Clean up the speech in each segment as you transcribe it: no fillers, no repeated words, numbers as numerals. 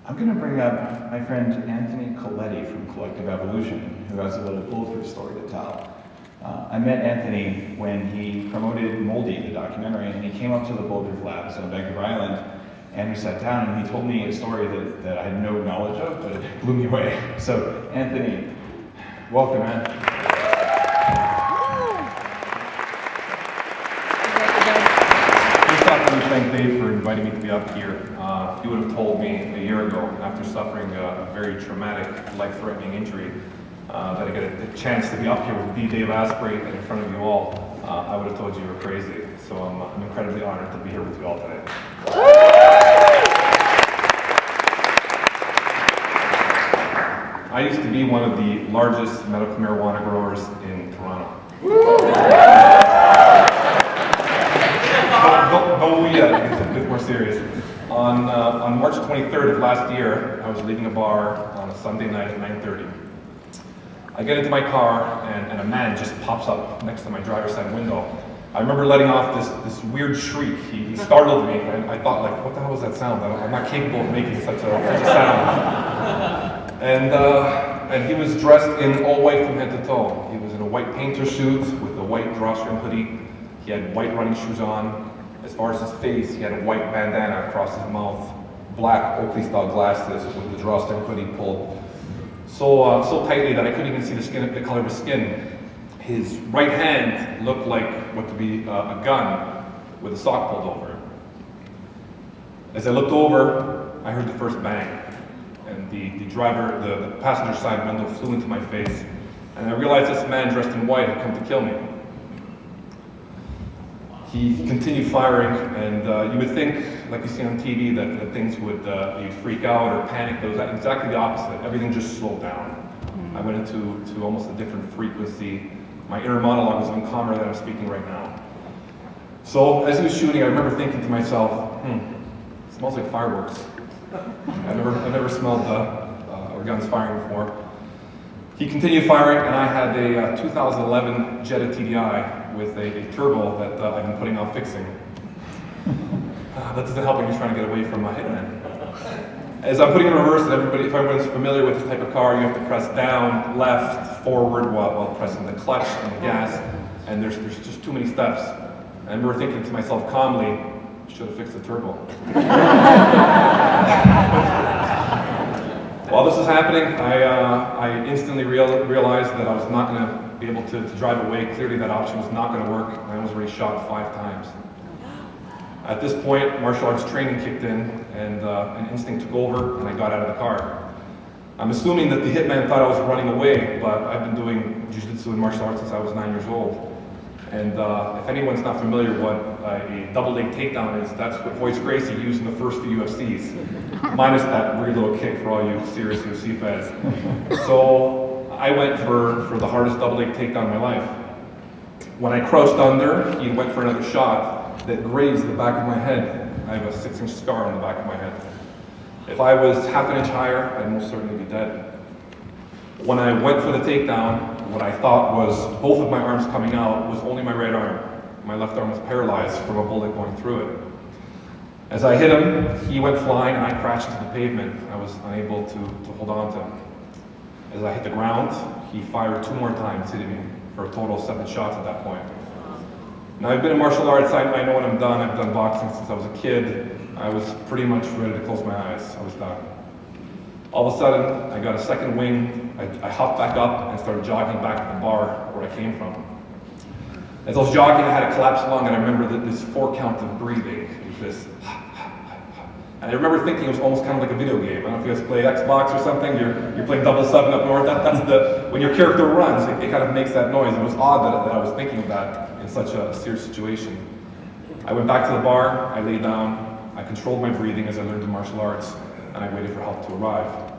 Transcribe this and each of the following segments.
I'm going to bring up my friend Anthony Coletti from Collective Evolution, who has a little bulletproof story to tell. I met Anthony when he promoted Moldy, the documentary, and he came up to the Bulletproof Labs on Vancouver Island, and we sat down, and he told me a story that I had no knowledge of, but it blew me away. So, Anthony, welcome, man. First off, I want to thank Dave for inviting me to be up here. If you would have told me a year ago, after suffering a very traumatic, life-threatening injury, that I get a chance to be up here with Dave Asprey and in front of you all, I would have told you you were crazy. So I'm incredibly honored to be here with you all today. I used to be one of the largest medical marijuana growers in Toronto. Don't we yet, it's a bit more serious. On March 23rd of last year, I was leaving a bar on a Sunday night at 9:30. I get into my car, and a man just pops up next to my driver's side window. I remember letting off this weird shriek. He startled me, and I thought, like, what the hell was that sound? I'm not capable of making such a sound. And he was dressed in all white from head to toe. He was in a white painter suit with a white drawstring hoodie. He had white running shoes on. As far as his face, he had a white bandana across his mouth, black Oakley-style glasses with the drawstring hoodie pulled so tightly that I couldn't even see the color of his skin. His right hand looked like what could be a gun with a sock pulled over it. As I looked over, I heard the first bang, and the passenger side window flew into my face, and I realized this man dressed in white had come to kill me. He continued firing, and you would think, like you see on TV, that things would you'd freak out or panic. But it was exactly the opposite. Everything just slowed down. I went into almost a different frequency. My inner monologue was even calmer than I'm speaking right now. So as he was shooting, I remember thinking to myself, it smells like fireworks. I've never smelled guns firing before. He continued firing, and I had a 2011 Jetta TDI with a turbo that I've been putting off fixing. That doesn't help when you're trying to get away from a hitman. As I'm putting in reverse, and if everyone's familiar with this type of car, you have to press down, left, forward while pressing the clutch and the gas, and there's just too many steps. And I remember thinking to myself calmly, should have fixed the turbo. While this was happening, I instantly realized that I was not going to be able to drive away. Clearly that option was not going to work. I was already shot 5 times. At this point, martial arts training kicked in, and an instinct took over, and I got out of the car. I'm assuming that the hitman thought I was running away, but I've been doing jiu-jitsu and martial arts since I was 9 years old. And if anyone's not familiar what a double leg takedown is, that's what Royce Gracie used in the first few UFCs, minus that weird little kick for all you serious UFC fans. So I went for the hardest double leg takedown in my life. When I crouched under, he went for another shot that grazed the back of my head. I have a 6-inch scar on the back of my head. If I was half an inch higher, I'd most certainly be dead. When I went for the takedown, what I thought was both of my arms coming out was only my right arm. My left arm was paralyzed from a bullet going through it. As I hit him, he went flying and I crashed into the pavement. I was unable to hold on to him. As I hit the ground, he fired 2 more times, hitting me for a total of 7 shots at that point. Now I've been in martial arts, I know when I'm done. I've done boxing since I was a kid. I was pretty much ready to close my eyes. I was done. All of a sudden, I got a second wind. I hopped back up and started jogging back to the bar where I came from. As I was jogging, I had a collapsed lung, and I remember this 4 count of breathing. It was this, and I remember thinking it was almost kind of like a video game. I don't know if you guys play Xbox or something. You're playing 007 up north. That's when your character runs, it kind of makes that noise. It was odd that I was thinking of that in such a serious situation. I went back to the bar. I lay down. I controlled my breathing as I learned the martial arts, and I waited for help to arrive.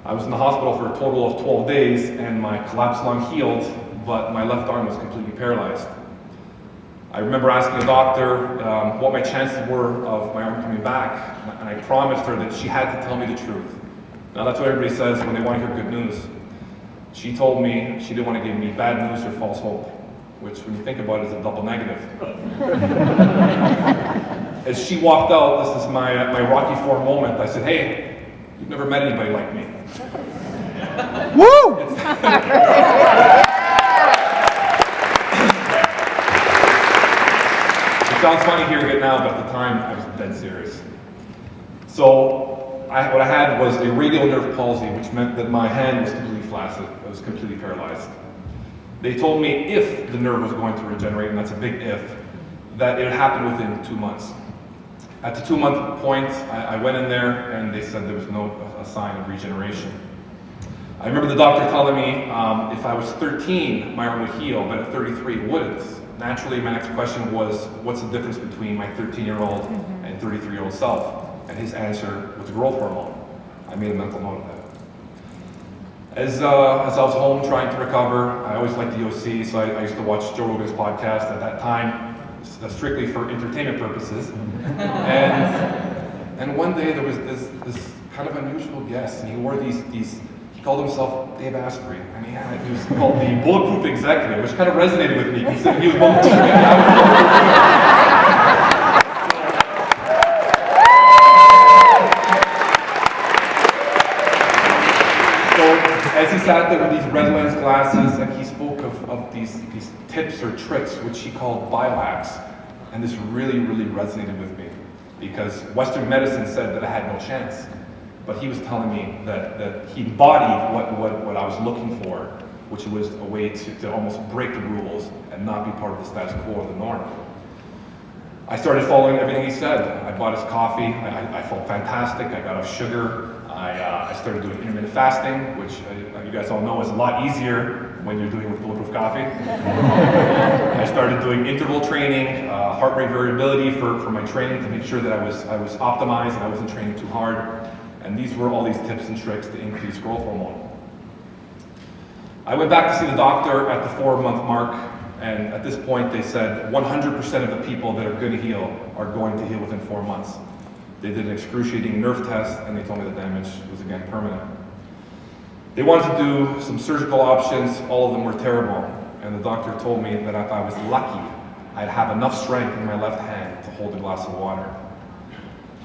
I was in the hospital for a total of 12 days, and my collapsed lung healed, but my left arm was completely paralyzed. I remember asking the doctor what my chances were of my arm coming back, and I promised her that she had to tell me the truth. Now that's what everybody says when they want to hear good news. She told me she didn't want to give me bad news or false hope. which when you think about it is a double negative. As she walked out, this is my Rocky IV moment, I said, "Hey, you've never met anybody like me." Woo! It sounds funny hearing it now, but at the time I was dead serious. So what I had was a radial nerve palsy, which meant that my hand was completely flaccid. I was completely paralyzed. They told me if the nerve was going to regenerate, and that's a big if, that it would happen within 2 months. At the 2-month point, I went in there and they said there was no sign of regeneration. I remember the doctor telling me if I was 13, my arm would heal, but at 33, it wouldn't. Naturally, my next question was, what's the difference between my 13-year-old and 33-year-old self? And his answer was growth hormone. I made a mental note of that. As I was home trying to recover, I always liked the OC, so I used to watch Joe Rogan's podcast at that time, strictly for entertainment purposes. And one day there was this kind of unusual guest, and he wore these he called himself Dave Asprey, and he was called the Bulletproof Executive, which kind of resonated with me. He said he was bulletproof. As he sat there with these red lens glasses, and he spoke of these tips or tricks, which he called biohacks. And this really, really resonated with me, because Western medicine said that I had no chance. But he was telling me that he embodied what I was looking for, which was a way to almost break the rules and not be part of the status quo or the norm. I started following everything he said. I bought his coffee. I felt fantastic. I got off sugar. I started doing intermittent fasting, which you guys all know is a lot easier when you're doing it with Bulletproof Coffee. I started doing interval training, heart rate variability for my training to make sure that I was optimized and I wasn't training too hard. And these were all these tips and tricks to increase growth hormone. I went back to see the doctor at the 4-month mark, and at this point they said 100% of the people that are going to heal are going to heal within 4 months. They did an excruciating nerve test, and they told me the damage was again permanent. They wanted to do some surgical options. All of them were terrible. And the doctor told me that if I was lucky, I'd have enough strength in my left hand to hold a glass of water.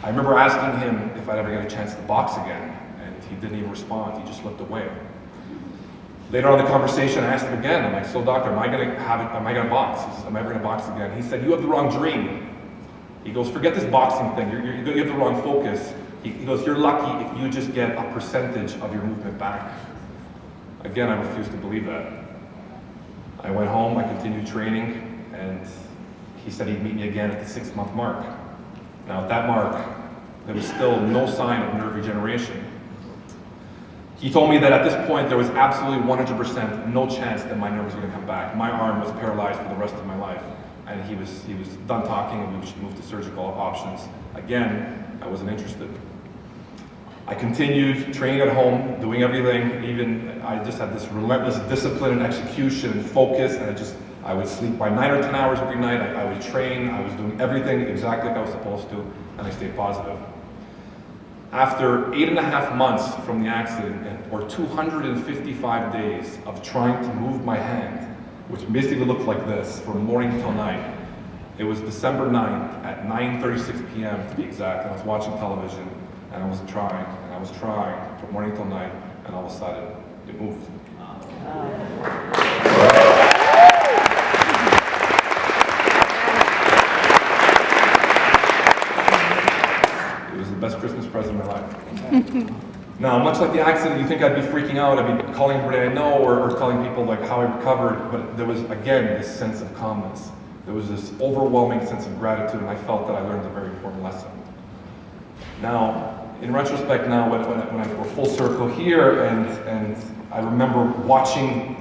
I remember asking him if I'd ever get a chance to box again, and he didn't even respond. He just looked away. Later on in the conversation, I asked him again. I'm like, "So doctor, am I going to box? Am I ever going to box again?" He said, "You have the wrong dream." He goes, "Forget this boxing thing. You have the wrong focus." He goes, "You're lucky if you just get a percentage of your movement back." Again, I refused to believe that. I went home, I continued training, and he said he'd meet me again at the 6-month mark. Now at that mark, there was still no sign of nerve regeneration. He told me that at this point there was absolutely 100% no chance that my nerve was going to come back. My arm was paralyzed for the rest of my life. And he was done talking, and we should move to surgical options. Again, I wasn't interested. I continued training at home, doing everything. Even I just had this relentless discipline and execution and focus, and I would sleep by 9 or 10 hours every night. I would train. I was doing everything exactly like I was supposed to, and I stayed positive. After 8.5 months from the accident, or 255 days of trying to move my hand, which basically looked like this from morning till night. It was December 9th at 9:36 p.m. to be exact. I was watching television, and I was trying from morning till night, and all of a sudden, it moved. It was the best Christmas present of my life. Now, much like the accident, you think I'd be freaking out. I'd be calling everybody I know or telling people like how I recovered, but there was, again, this sense of calmness. There was this overwhelming sense of gratitude, and I felt that I learned a very important lesson. Now, in retrospect now, when we're full circle here, and I remember watching,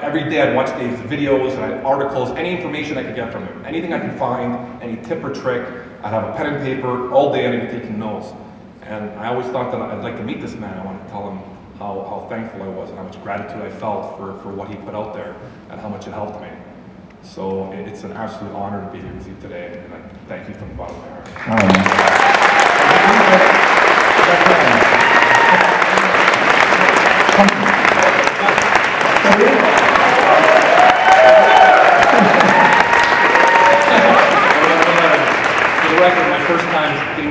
every day I'd watch Dave's videos, and articles, any information I could get from him, anything I could find, any tip or trick, I'd have a pen and paper all day, and I'd be taking notes. And I always thought that I'd like to meet this man. I wanted to tell him how thankful I was and how much gratitude I felt for what he put out there and how much it helped me. So it's an absolute honor to be here with you today, and I thank you from the bottom of my heart.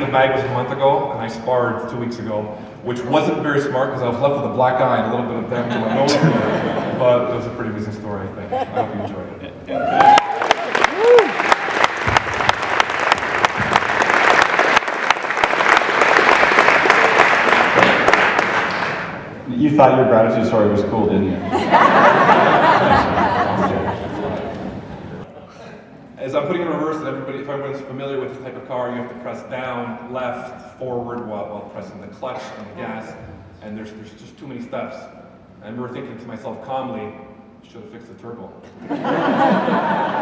the bag was a month ago, and I sparred 2 weeks ago, which wasn't very smart because I was left with a black eye and a little bit of damage to my nose. But it was a pretty amusing story, I think. I hope you enjoyed it. You thought your gratitude story was cool, didn't you? As I'm putting in reverse, if everyone's familiar with this type of car, you have to press down, left, forward while pressing the clutch and the gas, and there's just too many steps. I remember thinking to myself calmly, should have fixed the turbo.